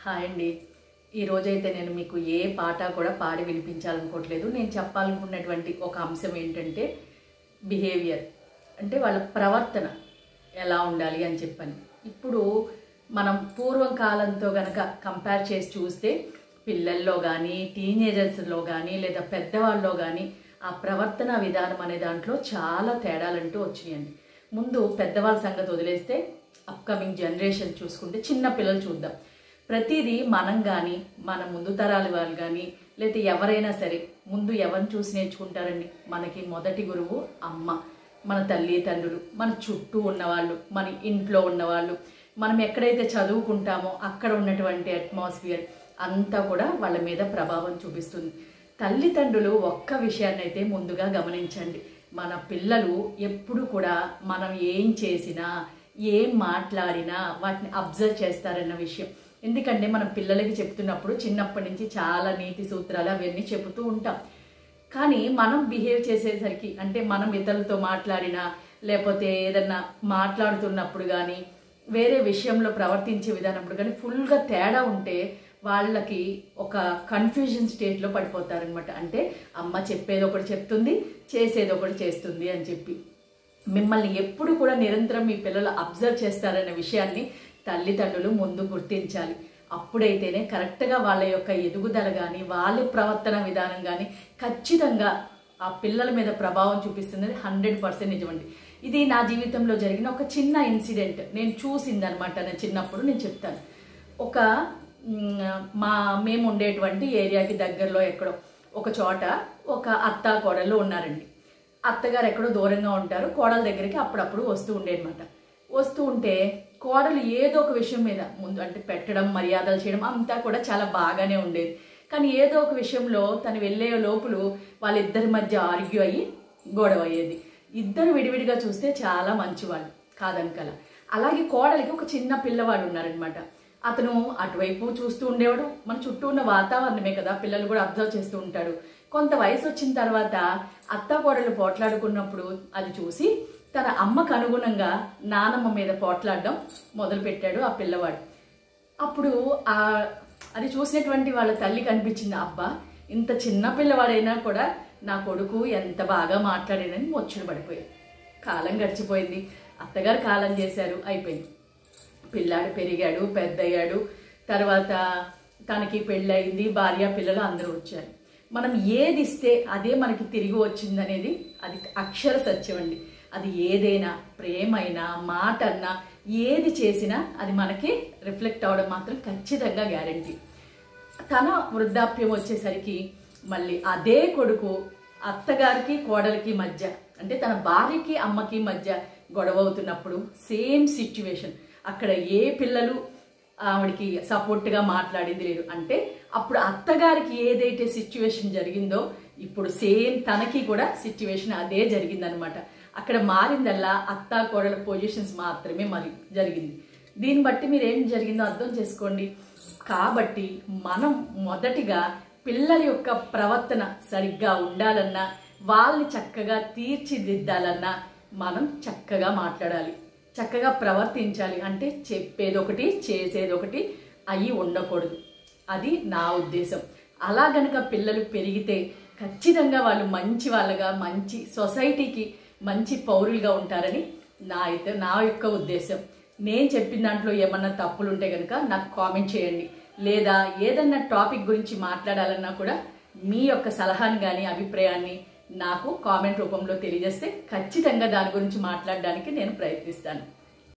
Hi అండి. ఈరోజైతే నేను మీకు ఏ పాట కూడా పాడి వినిపించాలనుకోవట్లేదు. నేను చెప్పాలనుకున్నటువంటి ఒక అంశం ఏంటంటే బిహేవియర్, అంటే వాళ్ళ ప్రవర్తన ఎలా ఉండాలి అని చెప్పని. ఇప్పుడు మనం పూర్వం కాలంతో గనక కంపేర్ చేసి చూస్తే పిల్లల్లో కానీ, టీనేజర్స్లో కానీ, లేదా పెద్దవాళ్ళలో కానీ ఆ ప్రవర్తన విధానం అనే దాంట్లో చాలా తేడాలంటూ వచ్చినాయండి. ముందు పెద్దవాళ్ళ సంగతి వదిలేస్తే అప్కమింగ్ జనరేషన్ చూసుకుంటే చిన్న పిల్లలు చూద్దాం. ప్రతిదీ మనం కానీ, మన ముందు తరాల వాళ్ళు కానీ, లేకపోతే ఎవరైనా సరే ముందు ఎవరిని చూసి నేర్చుకుంటారండి? మనకి మొదటి గురువు అమ్మ, మన తల్లిదండ్రులు, మన చుట్టూ ఉన్నవాళ్ళు, మన ఇంట్లో ఉన్నవాళ్ళు, మనం ఎక్కడైతే చదువుకుంటామో అక్కడ ఉన్నటువంటి అట్మాస్ఫియర్ అంతా కూడా వాళ్ళ మీద ప్రభావం చూపిస్తుంది. తల్లిదండ్రులు ఒక్క విషయాన్ని అయితే ముందుగా గమనించండి. మన పిల్లలు ఎప్పుడు కూడా మనం ఏం చేసినా, ఏం మాట్లాడినా వాటిని అబ్జర్వ్ చేస్తారన్న విషయం. ఎందుకంటే మనం పిల్లలకి చెప్తున్నప్పుడు చిన్నప్పటి నుంచి చాలా నీతి సూత్రాలు అవన్నీ చెబుతూ ఉంటాం. కానీ మనం బిహేవ్ చేసేసరికి, అంటే మనం ఇతరులతో మాట్లాడినా, లేకపోతే ఏదన్నా మాట్లాడుతున్నప్పుడు కానీ, వేరే విషయంలో ప్రవర్తించే విధానప్పుడు కానీ ఫుల్గా తేడా ఉంటే వాళ్ళకి ఒక కన్ఫ్యూజన్ స్టేట్లో పడిపోతారనమాట. అంటే అమ్మ చెప్పేది ఒకటి చెప్తుంది, చేసేది ఒకటి చేస్తుంది అని చెప్పి. మిమ్మల్ని ఎప్పుడు కూడా నిరంతరం మీ పిల్లలు అబ్జర్వ్ చేస్తారనే విషయాన్ని తల్లిదండ్రులు ముందు గుర్తించాలి. అప్పుడైతేనే కరెక్ట్గా వాళ్ళ యొక్క ఎదుగుదల కానీ, వాళ్ళ ప్రవర్తన విధానం కానీ ఖచ్చితంగా ఆ పిల్లల మీద ప్రభావం చూపిస్తుంది. 100% నిజమండి. ఇది నా జీవితంలో జరిగిన ఒక చిన్న ఇన్సిడెంట్, నేను చూసిందనమాట. నేను చిన్నప్పుడు నేను చెప్తాను. ఒక మేము ఉండేటువంటి ఏరియాకి దగ్గరలో ఎక్కడో ఒక చోట ఒక అత్త కోడళ్ళు ఉన్నారండి. అత్తగారు ఎక్కడో దూరంగా ఉంటారు, కోడల దగ్గరికి అప్పుడప్పుడు వస్తూ ఉండేనమాట. వస్తూ ఉంటే కోడలు ఏదో ఒక విషయం మీద ముందు, అంటే పెట్టడం, మర్యాదలు చేయడం అంతా కూడా చాలా బాగానే ఉండేది. కానీ ఏదో ఒక విషయంలో తను వెళ్ళే లోపులు వాళ్ళిద్దరి మధ్య ఆర్గ్యూ అయ్యి గొడవ అయ్యేది. ఇద్దరు విడివిడిగా చూస్తే చాలా మంచివాళ్ళు, కాదనకల. అలాగే కోడలికి ఒక చిన్న పిల్లవాడు ఉన్నారనమాట. అతను అటువైపు చూస్తూ ఉండేవాడు. మన చుట్టూ ఉన్న వాతావరణమే కదా, పిల్లలు కూడా అబ్జర్వ్ చేస్తూ ఉంటాడు. కొంత వయసు వచ్చిన తర్వాత అత్త కోడలు పోట్లాడుకున్నప్పుడు అది చూసి తన అమ్మకు అనుగుణంగా నానమ్మ మీద పోట్లాడడం మొదలుపెట్టాడు ఆ పిల్లవాడు. అప్పుడు అది చూసినటువంటి వాళ్ళ తల్లికి అనిపించింది, అబ్బా ఇంత చిన్న పిల్లవాడైనా కూడా నా కొడుకు ఎంత బాగా మాట్లాడాడని ముచ్చట పడిపోయాడు. కాలం గడిచిపోయింది, అత్తగారు కాలం చేశారు, అయిపోయింది. పిల్లాడు పెరిగాడు, పెద్దయ్యాడు. తర్వాత తనకి పెళ్ళయింది, భార్య పిల్లలు అందరూ వచ్చారు. మనం ఏది ఇస్తే అదే మనకి తిరిగి వచ్చిందనేది అది అక్షర సత్యం అండి. అది ఏదైనా, ప్రేమైనా, మాట అన్నా, ఏది చేసినా అది మనకి రిఫ్లెక్ట్ అవడం మాత్రం ఖచ్చితంగా గ్యారంటీ. తన వృద్ధాప్యం వచ్చేసరికి మళ్ళీ అదే కొడుకు అత్తగారికి కోడలికి మధ్య, అంటే తన భార్యకి అమ్మకి మధ్య గొడవ అవుతున్నప్పుడు సేమ్ సిచ్యువేషన్. అక్కడ ఏ పిల్లలు ఆవిడికి సపోర్ట్గా మాట్లాడింది లేదు. అంటే అప్పుడు అత్తగారికి ఏదైతే సిచ్యువేషన్ జరిగిందో ఇప్పుడు సేమ్ తనకి కూడా సిచ్యువేషన్ అదే జరిగిందనమాట. అక్కడ మారిందల్లా అత్త కోడల పొజిషన్స్ మాత్రమే మరి జరిగింది. దీన్ని బట్టి మీరు ఏం జరిగిందో అర్థం చేసుకోండి. కాబట్టి మనం మొదటిగా పిల్లల యొక్క ప్రవర్తన సరిగ్గా ఉండాలన్నా, వాళ్ళని చక్కగా తీర్చిదిద్దాలన్నా మనం చక్కగా మాట్లాడాలి, చక్కగా ప్రవర్తించాలి. అంటే చెప్పేదొకటి చేసేదొకటి అయి ఉండకూడదు. అది నా ఉద్దేశం. అలా గనక పిల్లలు పెరిగితే ఖచ్చితంగా వాళ్ళు మంచి వాళ్ళగా, మంచి సొసైటీకి మంచి పౌరులుగా ఉంటారని నా యొక్క ఉద్దేశం. నేను చెప్పిన దాంట్లో ఏమన్నా తప్పులు ఉంటే కనుక నాకు కామెంట్ చేయండి. లేదా ఏదన్నా టాపిక్ గురించి మాట్లాడాలన్నా కూడా మీ యొక్క సలహాను కానీ, అభిప్రాయాన్ని నాకు కామెంట్ రూపంలో తెలియజేస్తే ఖచ్చితంగా దాని గురించి మాట్లాడడానికి నేను ప్రయత్నిస్తాను.